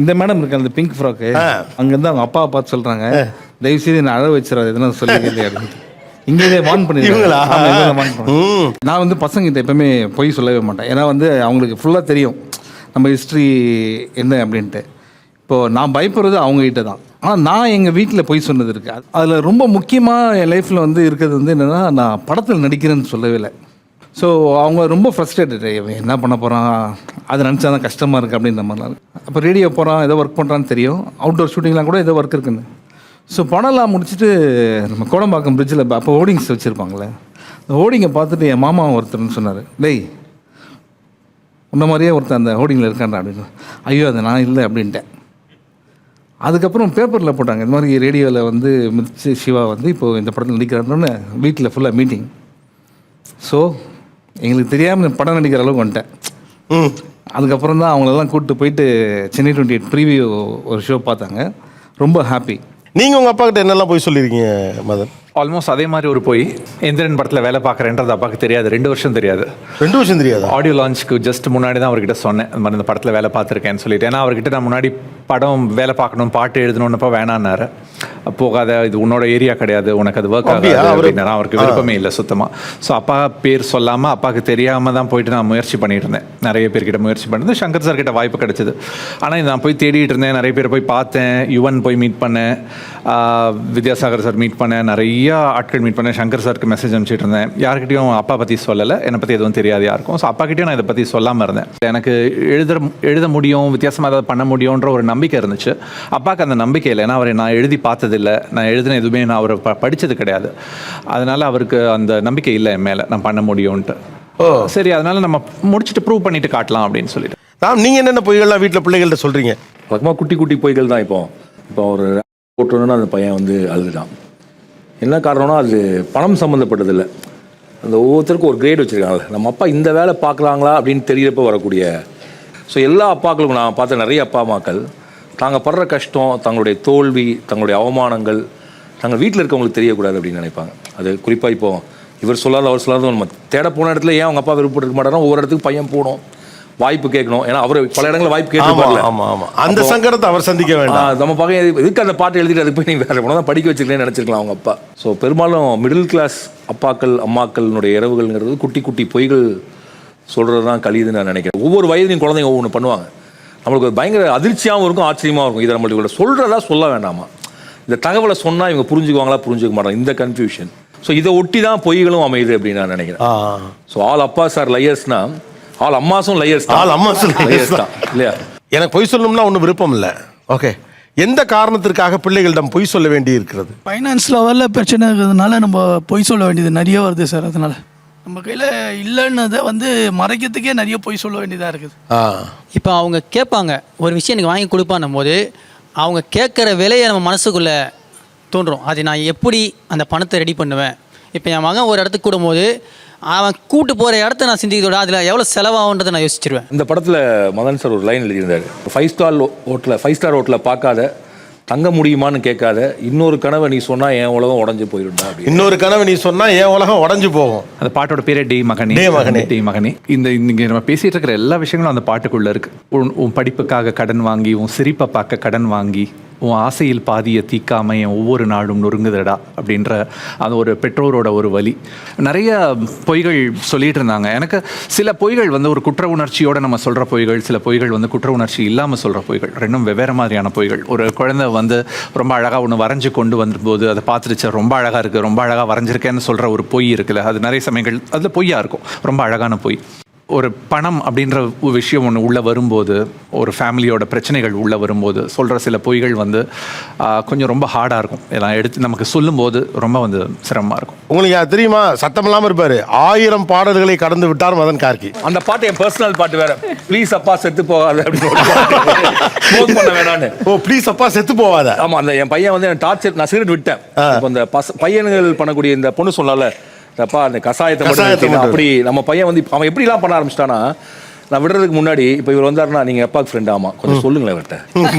இந்த மேடம் இருக்கு அந்த பிங்க் ஃப்ராக்கு, அங்கேருந்து அவங்க அப்பாவை பார்த்து சொல்கிறாங்க, தயவு செய்து என்ன அழ வச்சிடாது எதுனா சொல்லிக்கல அப்படின்ட்டு. இங்கே வார்ன் பண்ணிடுவாங்க. நான் வந்து பசங்கிட்ட எப்பவுமே பொய் சொல்லவே மாட்டேன். ஏன்னா வந்து அவங்களுக்கு ஃபுல்லாக தெரியும் நம்ம ஹிஸ்ட்ரி என்ன அப்படின்ட்டு. இப்போது நான் பயப்படுறது அவங்ககிட்ட தான். ஆனால் நான் எங்கள் வீட்டில் பொய் சொன்னது இருக்குது. அதில் ரொம்ப முக்கியமாக என் லைஃப்பில் வந்து இருக்கிறது வந்து என்னென்னா, நான் படத்தில் நடிக்கிறேன்னு சொல்லவே இல்லை. ஸோ அவங்க ரொம்ப ஃப்ரஸ்ட்ரேட்டட், என்ன பண்ண போகிறான், அதை நினச்சா தான் கஷ்டமாக இருக்குது அப்படின்ற மாதிரிலாம். அப்போ ரேடியோ போகிறான், ஏதோ ஒர்க் பண்ணுறான்னு தெரியும், அவுட்டோர் ஷூட்டிங்லாம் கூட ஏதோ ஒர்க் இருக்குன்னு. ஸோ படம்லாம் முடிச்சுட்டு நம்ம கோடம்பாக்கம் பிரிட்ஜில் அப்போ ஹோர்டிங்ஸ் வச்சுருப்பாங்களே, அந்த ஹோர்டிங்கை பார்த்துட்டு என் மாமா ஒருத்தர்னு சொன்னார், டேய் உன்ன மாதிரியே ஒருத்தர் அந்த ஹோர்டிங்கில் இருக்காண்டா அப்படின்னு. ஐயோ அது நான் இல்லை அப்படின்ட்டேன். அதுக்கப்புறம் பேப்பரில் போட்டாங்க, இந்த மாதிரி ரேடியோவில் வந்து மிர்ச்சி சிவா வந்து இப்போது இந்த படத்தில் நடிக்கிறாருன்னு. வீட்டில் ஃபுல்லாக மீட்டிங். ஸோ எங்களுக்கு தெரியாமல் படம் நடிக்கிற அளவுக்கு வந்துட்டேன். அதுக்கப்புறம் தான் அவங்களெல்லாம் கூப்பிட்டு போயிட்டு சென்னை 28 ப்ரீவியூ ஒரு ஷோ பார்த்தாங்க. ரொம்ப ஹாப்பி. நீங்கள் உங்கள் அப்பா கிட்ட என்னெல்லாம் போய் சொல்லியிருக்கீங்க மதன்? ஆல்மோஸ்ட் அதே மாதிரி ஒரு போய் எந்திரன் படத்தில் வேலை பார்க்குறேன்றது அப்பாவுக்கு தெரியாது. 2 வருஷம் தெரியாது. 2 வருஷம் தெரியாது. ஆடியோ லான்ச்சுக்கு ஜஸ்ட் முன்னாடி தான் அவர்கிட்ட சொன்னேன், இந்த மாதிரி இந்த படத்தில் வேலை பார்த்துருக்கேன்னு சொல்லிட்டு. ஏன்னா அவர்கிட்ட நான் முன்னாடி படம் வேலை பார்க்கணும், பாட்டு எழுதணுன்னப்போ வேணான்னாரு. போகாத, இது உன்னோட ஏரியா கிடையாது, உனக்கு அது ஒர்க் ஆகாது அப்படின்னா அவருக்கு விருப்பமே இல்லை சுத்தமாக. ஸோ அப்பா பேர் சொல்லாமல் அப்பாவுக்கு தெரியாமல் தான் போயிட்டு நான் முயற்சி பண்ணிட்டு இருந்தேன். நிறைய பேர்கிட்ட முயற்சி பண்ணிட்டு சங்கர் சார் கிட்ட வாய்ப்பு கிடைச்சிது. ஆனால் நான் போய் தேடிட்டு இருந்தேன், நிறைய பேர் போய் பார்த்தேன், யுவன் போய் மீட் பண்ணேன், வித்யாசாகர் சார் மீட் பண்ணேன், நிறைய ஆட்கள் மீட் பண்ணேன், சங்கர் சாருக்கு மெசேஜ் அனுப்பிச்சிட்டு இருந்தேன். யார்கிட்டையும் அப்பா பற்றி சொல்லலை, என்னை பற்றி எதுவும் தெரியாது யாருக்கும். ஸோ அப்பாக்கிட்டையும் நான் இதை பற்றி சொல்லாமல் இருந்தேன். எனக்கு எழுத முடியும், வித்தியாசமாக ஏதாவது பண்ண முடியுன்ற ஒரு நம்பிக்கை இருந்துச்சு. அப்பாவுக்கு அந்த நம்பிக்கை இல்லை. ஏன்னா அவரை நான் எழுதி பார்த்ததில்லை, நான் எழுதின எதுவுமே நான் அவரை படித்தது கிடையாது. அதனால் அவருக்கு அந்த நம்பிக்கை இல்லை என் மேலே நான் பண்ண முடியும்ன்ட்டு. சரி, அதனால் நம்ம முடிச்சுட்டு ப்ரூவ் பண்ணிட்டு காட்டலாம் அப்படின்னு சொல்லிட்டு. நீங்கள் என்னென்ன பொய்கள்லாம் வீட்டில் பிள்ளைகள்கிட்ட சொல்கிறீங்க? பக்கமாக குட்டி குட்டி பொய்கள் தான். இப்போ ஒரு போட்டோன்னா அந்த பையன் வந்து அழுதுட்டான். என்ன காரணம்னா அது பணம் சம்மந்தப்பட்டதில்லை. அந்த ஒவ்வொருத்தருக்கும் ஒரு கிரேட் வச்சுருக்காங்க. நம்ம அப்பா இந்த வேலை பார்க்குறாங்களா அப்படின்னு தெரியறப்போ வரக்கூடிய. ஸோ எல்லா அப்பாக்களுக்கும் நான் பார்த்த நிறைய அப்பா அம்மாக்கள் தாங்கள் படுற கஷ்டம், தங்களுடைய தோல்வி, தங்களுடைய அவமானங்கள் தங்கள் வீட்டில் இருக்கவங்களுக்கு தெரியக்கூடாது அப்படின்னு நினைப்பாங்க. அது குறிப்பாக இப்போ இவர் சொல்லாத அவர் சொல்லாத நம்ம தேட போன இடத்துல ஏன் அவங்க அப்பா விருப்பப்பட்டு மாட்டாரோ, ஒவ்வொரு இடத்துக்கு பையன் போகணும், வாய்ப்பு கேட்கணும். ஏன்னா அவர் பல இடங்களில் வாய்ப்பு கேட்கல. அந்த சங்கடத்தை அவர் சந்திக்க வேண்டாம். நம்ம பையன் இதுக்கு அந்த பாட்டு எழுதிட்டு அதுக்கு போய் நீங்கள் வேறு போனால் தான் படிக்க வச்சுக்கலன்னு நினச்சிருக்கலாம் அவங்க அப்பா. ஸோ பெரும்பாலும் மிடில் கிளாஸ் அப்பாக்கள் அம்மாக்களினுடைய இரவுகள்ங்கிறது குட்டி குட்டி பொய்கள் சொல்கிறது தான் கழியுதுன்னு நான் நினைக்கிறேன். ஒவ்வொரு வயதிலையும் குழந்தைங்க ஒவ்வொன்று பண்ணுவாங்க. நம்மளுக்கு பயங்கர அதிர்ச்சியாகவும் இருக்கும், ஆச்சரியமாகவும் இருக்கும். இதை நம்மளுக்கு சொல்கிறதா சொல்ல வேண்டாமா, இந்த தகவலை சொன்னால் இவங்க புரிஞ்சுக்குவாங்களா புரிஞ்சுக்க மாட்டாங்க, இந்த கன்ஃபியூஷன். ஸோ இதை ஒட்டி தான் பொய்களும் அமையுது அப்படின்னு நான் நினைக்கிறேன். ஸோ ஆல் அப்பாஸ் ஆர் லையர்ஸ்னா ஆல் அம்மாஸும் லையர்ஸ் தான். ஆல் அம்மாஸும் லையர்ஸ் தான் இல்லையா? எனக்கு பொய் சொல்லணும்னா ஒன்றும் விருப்பம் இல்லை. ஓகே, எந்த காரணத்திற்காக பிள்ளைகளிடம் பொய் சொல்ல வேண்டி இருக்கிறது? ஃபைனான்ஸ் லெவலில் பிரச்சனை இருக்கிறதுனால நம்ம பொய் சொல்ல வேண்டியது நிறைய வருது சார். அதனால நம்ம கையில் இல்லைன்னதை வந்து மறைக்கிறதுக்கே நிறைய பொய் சொல்ல வேண்டியதாக இருக்குது. இப்போ அவங்க கேட்பாங்க, ஒரு விஷயம் எனக்கு வாங்கி கொடுப்பான்னும் போது அவங்க கேட்குற விலையை நம்ம மனசுக்குள்ளே தோன்றும். அது நான் எப்படி அந்த பணத்தை ரெடி பண்ணுவேன். இப்போ என் மகன் ஒரு இடத்துக்கு கூடும்போது அவன் கூட்டு போகிற இடத்த நான் சிந்திக்கிறதோட அதில் எவ்வளோ செலவாகுன்றதை நான் யோசிச்சிருவேன். இந்த படத்தில் மதன் சார் ஒரு லைன் எழுதியிருந்தார், 5 ஸ்டார் ஹோட்டலில் பார்க்காத, தங்க முடியுமான்னு கேட்காத, இன்னொரு கனவை நீ சொன்னா என் உலகம் உடஞ்சு போயிடும்டா. இன்னொரு கனவை நீ சொன்னா என் உலகம் உடஞ்சு போகும். அந்த பாட்டோட பேரே டே மகனே. டே மகனே. இங்கே நம்ம பேசிட்டு இருக்கிற எல்லா விஷயங்களும் அந்த பாட்டுக்குள்ள இருக்கு. உன் படிப்புக்காக கடன் வாங்கி, உன் சிரிப்பை பார்க்க கடன் வாங்கி, உன் ஆசையில் பாதியை தீக்காம என் ஒவ்வொரு நாளும் நொறுங்குதடா அப்படின்ற அது ஒரு பெற்றோரோட ஒரு வலி. நிறைய பொய்கள் சொல்லிட்டு இருந்தாங்க. எனக்கு சில பொய்கள் வந்து ஒரு குற்ற உணர்ச்சியோட நம்ம சொல்கிற பொய்கள், சில பொய்கள் வந்து குற்ற உணர்ச்சி இல்லாமல் சொல்கிற பொய்கள், ரெண்டும் வெவ்வேறு மாதிரியான பொய்கள். ஒரு குழந்தை வந்து ரொம்ப அழகாக ஒன்று வரைஞ்சி கொண்டு வந்தபோது அதை பார்த்துருச்சு, ரொம்ப அழகாக இருக்குது, ரொம்ப அழகாக வரைஞ்சிருக்கேன்னு சொல்கிற ஒரு பொய் இருக்குல்ல, அது நிறைய சமயங்கள் அதில் பொய்யா இருக்கும், ரொம்ப அழகான பொய். ஒரு பணம் அப்படின்ற விஷயம் ஒன்று உள்ளே வரும்போது, ஒரு ஃபேமிலியோட பிரச்சனைகள் உள்ளே வரும்போது சொல்கிற சில பொய்கள் வந்து கொஞ்சம் ரொம்ப ஹார்டாக இருக்கும். எல்லாம் எடுத்து நமக்கு சொல்லும்போது ரொம்ப வந்து சிரமமாக இருக்கும். உங்களுக்கு அது தெரியுமா, சத்தம் இல்லாமல் இருப்பார், 1000 பாடல்களை கடந்து விட்டார் மதன் கார்கி. அந்த பாட்டு என் பர்சனல் பாட்டு வேற, ப்ளீஸ் அப்பா செத்து போகாது அப்படின்னு பண்ண வேணான்னு. ஓ ப்ளீஸ் அப்பா செத்து போகாத. ஆமாம், அந்த என் பையன் வந்து டார்ச்சர், நான் சிகரெட் விட்டேன். இப்போ இந்த பையன்கள் பண்ணக்கூடிய இந்த பொண்ணு சொன்னால அப்பா அந்த கசாயத்தை அப்படி நம்ம பையன் வந்து அவன் எப்படிலாம் பண்ண ஆரம்பிச்சிட்டானா, நான் விடுறதுக்கு முன்னாடி இப்போ இவர் வந்தாருன்னா, நீங்கள் அப்பாவுக்கு ஃப்ரெண்ட் ஆமா கொஞ்சம் சொல்லுங்களேன் அவர்கிட்ட,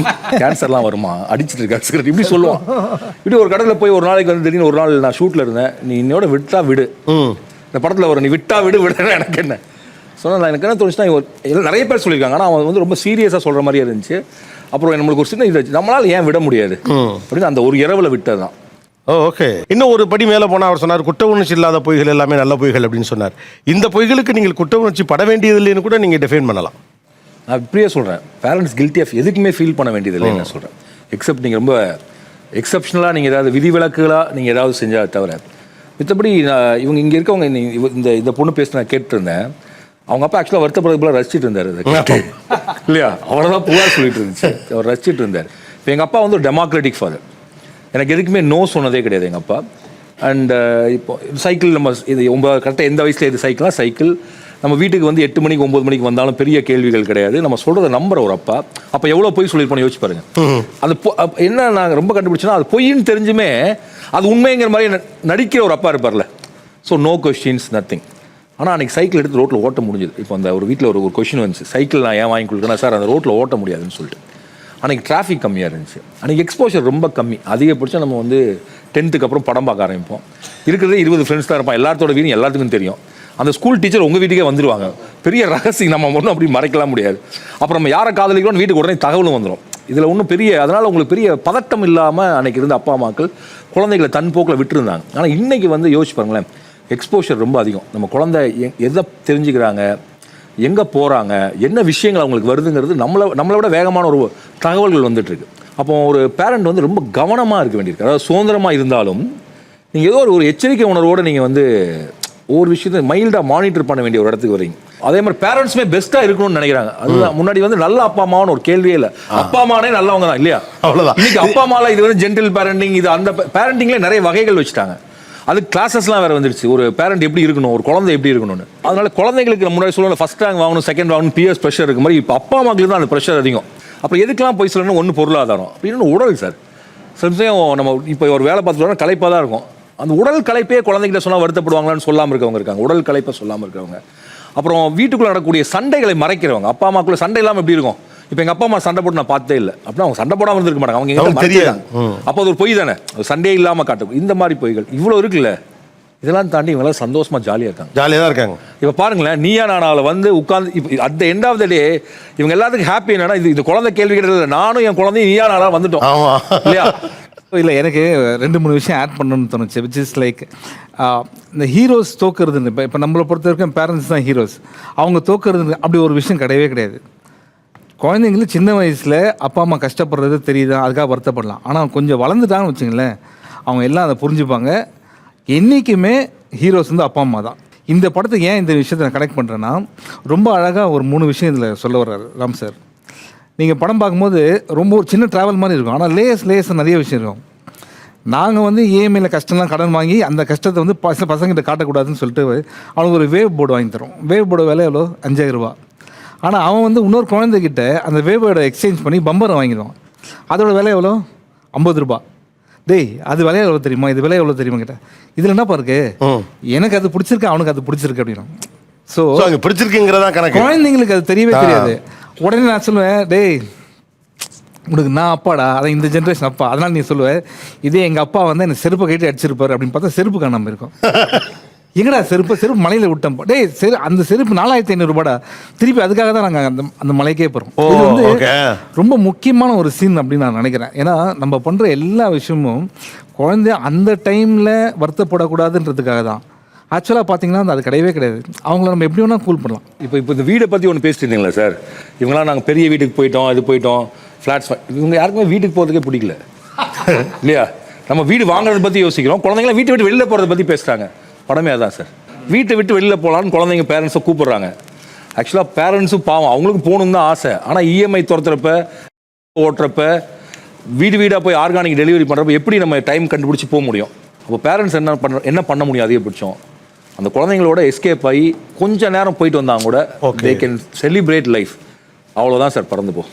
கேன்சர்லாம் வருமா, அடிச்சுட்டு இருக்கா சிகரெட், இப்படி சொல்லுவான். இப்படி ஒரு கடையில் போய் ஒரு நாளைக்கு வந்து திடீர்னு ஒரு நாள் நான் ஷூட்டில் இருந்தேன், நீ இன்னோட விட்டா விடு, இந்த படத்தில் ஒரு நீ விட்டா விடு விடுறேன் எனக்கு என்ன சொன்னால், எனக்கு என்ன தோணுச்சுன்னா நிறைய பேர் சொல்லியிருக்காங்க, ஆனால் அவன் வந்து ரொம்ப சீரியஸாக சொல்கிற மாதிரியே இருந்துச்சு. அப்புறம் நம்மளுக்கு ஒரு சின்ன இது நம்மளால ஏன் விட முடியாது அப்படின்னு அந்த ஒரு இரவுல விட்டது தான். ஓகே. இன்னும் ஒரு படி மேலே போனால் அவர் சொன்னார் குற்ற உணர்ச்சி இல்லாத பொய்கள் எல்லாமே நல்ல பொய்கள் அப்படின்னு சொன்னார். இந்த பொய்களுக்கு நீங்கள் குற்ற உணர்ச்சி பட வேண்டியதில்லைன்னு கூட நீங்கள் டிஃபைன் பண்ணலாம். நான் இப்படியே சொல்கிறேன், பேரண்ட்ஸ் கில்ட்டி ஆஃப் எதுக்குமே ஃபீல் பண்ண வேண்டியதில்லை நான் சொல்கிறேன். எக்ஸப்ட் நீங்கள் ரொம்ப எக்ஸப்ஷனலாக நீங்கள் ஏதாவது விதிவிலக்குகளாக நீங்கள் ஏதாவது செஞ்சால் தவிர மற்றபடி இவங்க இங்கே இருக்கவங்க இந்த பொண்ணு பேசி நான் கேட்டுருந்தேன். அவங்க அப்பா ஆக்சுவலாக வருத்தப்படுறது போல ரசிச்சிட்டு இருந்தார் இல்லையா, அவ்வளோதான் புகார் சொல்லிட்டு இருந்துச்சு, அவர் ரசிச்சிட்டு இருந்தார். இப்போ எங்கள் அப்பா வந்து ஒரு டெமோக்ராட்டிக் ஃபாதர், எனக்கு எதுக்குமே நோ சொன்னதே கிடையாது எங்கள் அப்பா. அண்ட் இப்போ சைக்கிள் நம்ம இது கரெக்டாக எந்த வயசில் இது சைக்கிள்னா சைக்கிள், நம்ம வீட்டுக்கு வந்து 8 மணிக்கு 9 மணிக்கு வந்தாலும் பெரிய கேள்விகள் கிடையாது. நம்ம சொல்கிறத நம்புற ஒரு அப்பா. அப்போ எவ்வளோ பொய் சொல்லியிருப்போம் யோசிச்சு பாருங்க. அது என்ன நாங்கள் ரொம்ப கண்டுபிடிச்சோன்னா அது பொய்ன்னு தெரிஞ்சுமே அது உண்மைங்கிற மாதிரி நடிக்கிற ஒரு அப்பா இருப்பார்ல. So no questions nothing. ஆனால் அன்றைக்கி சைக்கிள் எடுத்து ரோட்டில் ஓட்ட முடிஞ்சுது. இப்போ அந்த ஒரு வீட்டில் ஒரு கொஸ்டின் வந்துச்சு, சைக்கிள் நான் ஏன் வாங்கி கொடுக்குறேன்னா சார் அந்த ரோட்டில் ஓட்ட முடியாதுன்னு சொல்லிட்டு. அன்றைக்கி டிராஃபிக் கம்மியாக இருந்துச்சு, அன்றைக்கி எக்ஸ்போஷர் ரொம்ப கம்மி. அதிகபட்சம் நம்ம வந்து 10th அப்புறம் படம் பார்க்க ஆரம்பிப்போம். இருக்கிறதே 20 ஃப்ரெண்ட்ஸ் தான் இருப்பான், எல்லாத்தோட வீடும் எல்லாத்துக்கும் தெரியும். அந்த ஸ்கூல் டீச்சர் உங்கள் வீட்டுக்கே வந்துடுவாங்க, பெரிய ரகசியம், நம்ம ஒன்றும் அப்படி மறைக்கலாம் முடியாது. அப்புறம் நம்ம யாரை காதலிக்கிறோம் வீட்டுக்கு உடனே தகவலும் வந்துடும். இதில் ஒன்றும் பெரிய அதனால் உங்களுக்கு பெரிய பதட்டம் இல்லாமல் அன்றைக்கி இருந்த அப்பா அம்மாக்கள் குழந்தைகளை தன் போக்கில் விட்டுருந்தாங்க. ஆனால் இன்றைக்கி வந்து யோசிச்சு பாருங்களேன், எக்ஸ்போஷர் ரொம்ப அதிகம். நம்ம குழந்தை எதை தெரிஞ்சுக்கிறாங்க, எங்கே போகிறாங்க, என்ன விஷயங்கள் அவங்களுக்கு வருதுங்கிறது நம்மளை விட வேகமான ஒரு தகவல்கள் வந்துட்டுருக்கு. அப்போ ஒரு பேரண்ட் வந்து ரொம்ப கவனமாக இருக்க வேண்டியிருக்கு. அதாவது சுதந்திரமாக இருந்தாலும் நீங்கள் ஏதோ ஒரு எச்சரிக்கை உணர்வோடு நீங்கள் வந்து ஒவ்வொரு விஷயத்தை மைல்டாக மானிட்டர் பண்ண வேண்டிய ஒரு இடத்துக்கு வரீங்க. அதே மாதிரி பேரண்ட்ஸுமே பெஸ்ட்டாக இருக்கணும்னு நினைக்கிறாங்க. அதுதான் முன்னாடி வந்து நல்ல அப்பா அம்மான்னு ஒரு கேள்வியே இல்லை, அப்பா அம்மானே நல்லவங்க தான் இல்லையா, அவ்வளோதான். இன்னைக்கு அப்பா அம்மாவில் இது வந்து ஜென்டில் பேரண்டிங், இது அந்த பேரண்டிங்லேயே நிறைய வகைகள் வச்சுட்டாங்க. அது கிளாஸஸ்லாம் வேறு வந்துருச்சு, ஒரு பேரண்ட் எப்படி இருக்கணும், ஒரு குழந்தை எப்படி இருக்கணும்னு. அதனால குழந்தைங்களுக்கு முன்னாடி சொல்லணும் ஃபர்ஸ்ட் ரேங்க் வாங்கணும், செகண்ட் வாங்கணும், பிஎஸ் ப்ரெஷர் இருக்க மாதிரி இப்போ அப்பா அம்மாவுக்கு தான் அந்த ப்ரெஷர் அதிகம். அப்புறம் எதுக்கெல்லாம் போய் சொல்லணும், ஒன்று பொருளாதாரம், அப்படின்னு உடல் சார். சம்சயம் நம்ம இப்போ ஒரு வேலை பார்த்துட்டு களைப்பாக தான் இருக்கும், அந்த உடல் களைப்பே குழந்தைகிட்ட சொன்னால் வருத்தப்படுவாங்களான்னு சொல்லாமல் இருக்கவங்க இருக்காங்க, உடல் களைப்பை சொல்லாமல் இருக்கவங்க. அப்புறம் வீட்டுக்குள்ளே நடக்கக்கூடிய சண்டைகளை மறைக்கிறவங்க. அப்பா அம்மாக்குள்ள சண்டை இல்லாமல் எப்படி இருக்கும், இப்போ எங்கள் அப்பா அம்மா சண்டை போட்டு நான் பார்த்தே இல்லை அப்படின்னா அவங்க சண்டை போடாமல் இருந்திருக்க மாட்டாங்க, அவங்க எங்கே தெரியாது. அப்போ அது ஒரு பொய் தானே, சண்டையே இல்லாமல் காட்டும். இந்த மாதிரி பொய்கள் இவ்வளோ இருக்குல்ல, இதெல்லாம் தாண்டி இவங்களாம் சந்தோஷமாக ஜாலியாக இருக்காங்க, ஜாலியாக தான் இருக்காங்க. இப்போ பாருங்களேன், நீயா நானாவில் வந்து உட்காந்து இப்போ at the end of the day இவங்க எல்லாத்துக்கும் ஹாப்பி என்னன்னா, இது குழந்தை கேள்வி கிடையாது, நானும் என் குழந்தையும் நீயா நானாக வந்துட்டோம் இல்லையா. இல்லை, எனக்கு 2-3 விஷயம் ஆட் பண்ணணும்னு தோணுச்சு. விச் இஸ் லைக் இந்த ஹீரோஸ் தோக்குறதுன்னு, இப்போ நம்மளை பொறுத்த வரைக்கும் பேரண்ட்ஸ் தான் ஹீரோஸ், அவங்க தோக்குறதுன்னு அப்படி ஒரு விஷயம் கிடையவே கிடையாது. குழந்தைங்களுக்கு சின்ன வயசில் அப்பா அம்மா கஷ்டப்படுறது தெரியுதா, அதுக்காக வருத்தப்படலாம். ஆனால் கொஞ்சம் வளர்ந்துட்டாங்கன்னு வச்சுங்களேன், அவங்க எல்லாம் அதை புரிஞ்சுப்பாங்க. என்றைக்குமே ஹீரோஸ் வந்து அப்பா அம்மா தான். இந்த படத்துக்கு ஏன் இந்த விஷயத்தை நான் கனெக்ட் பண்ணுறேன்னா, ரொம்ப அழகாக ஒரு 3 விஷயம் இதில் சொல்ல வர்றாரு ராம் சார். நீங்கள் படம் பார்க்கும்போது ரொம்ப ஒரு சின்ன ட்ராவல் மாதிரி இருக்கும், ஆனால் லேஸ் நிறைய விஷயம் இருக்கும். நாங்கள் வந்து இஎம்ஐயில் கஷ்டம்லாம் கடன் வாங்கி அந்த கஷ்டத்தை வந்து பசங்கிட்ட காட்டக்கூடாதுன்னு சொல்லிட்டு அவனுக்கு ஒரு வேவ் போர்டு வாங்கி தரோம். வேவ் போர்டு விலை எவ்வளோ, 5000 ரூபா. ஆனால் அவன் வந்து இன்னொரு குழந்தைகிட்ட அந்த வேவ் போர்டை எக்ஸ்சேஞ்ச் பண்ணி பம்பரை வாங்கிடுவான். அதோட விலை எவ்வளோ, 50 ரூபா. டேய் அது விலை எவ்வளோ தெரியுமா, இது விலை எவ்வளோ தெரியுமா கிட்ட, இதில் என்னப்பா இருக்கு, எனக்கு அது பிடிச்சிருக்கு அவனுக்கு அது பிடிச்சிருக்கு அப்படின்னா. ஸோ பிடிச்சிருக்குங்கிறதா கணக்கு. குழந்தைங்களுக்கு அது தெரியவே தெரியாது. உடனே நான் சொல்லுவேன், டேய் உனக்கு நான் அப்பாடா, அதை இந்த ஜென்ரேஷன் அப்பா, அதனால் நீ சொல்லுவேன் இதே எங்கள் அப்பா வந்து எனக்கு செருப்பை கட்டி அடிச்சிருப்பார் அப்படின்னு பார்த்தா செருப்பு காணாமல் இருக்கும். எங்கடா செருப்பு மலையில் விட்டோம், டேய் அந்த செருப்பு 4500 ரூபாடா, திருப்பி அதுக்காக தான் நாங்கள் அந்த மலைக்கே போகிறோம். இது வந்து ரொம்ப முக்கியமான ஒரு சீன் அப்படின்னு நான் நினைக்கிறேன். ஏன்னா நம்ம பண்ணுற எல்லா விஷயமும் குழந்தை அந்த டைமில் வருத்தப்படக்கூடாதுன்றதுக்காக தான். ஆக்சுவலாக பார்த்தீங்கன்னா அது கிடையவே கிடையாது, அவங்கள நம்ம எப்படி வேணால் கூல் பண்ணலாம். இப்போ இந்த வீடை பற்றி ஒன்று பேசிட்டு இருந்தீங்களா சார், இவங்களாம் நாங்கள் பெரிய வீட்டுக்கு போயிட்டோம், அது போயிட்டோம், ஃப்ளாட்ஸ், இவங்க யாருக்குமே வீட்டுக்கு போகிறதுக்கே பிடிக்கல இல்லையா. நம்ம வீடு வாங்குறதை பற்றி யோசிக்கிறோம், குழந்தைங்களாம் வீட்டை விட்டு வெளியில் போகிறத பற்றி பேசுகிறாங்க. படமே அதான் சார், வீட்டை விட்டு வெளியில் போகலான்னு குழந்தைங்க பேரண்ட்ஸை கூப்பிட்றாங்க. ஆக்சுவலாக பேரண்ட்ஸும் பாவம், அவங்களுக்கு போகணுன்னு தான் ஆசை. ஆனால் இஎம்ஐ துரத்துறப்ப ஓட்டுறப்ப வீடாக போய் ஆர்கானிக் டெலிவரி பண்ணுறப்ப எப்படி நம்ம டைம் கண்டுபிடிச்சி போக முடியும். அப்போ பேரண்ட்ஸ் என்ன பண்ண முடியும், அதிகபட்சம் அந்த குழந்தைங்களோட எஸ்கேப் ஆகி கொஞ்சம் நேரம் போயிட்டு வந்தாங்க கூட, தே கேன் செலிப்ரேட் லைஃப். அவ்வளோதான் சார், பறந்து போ.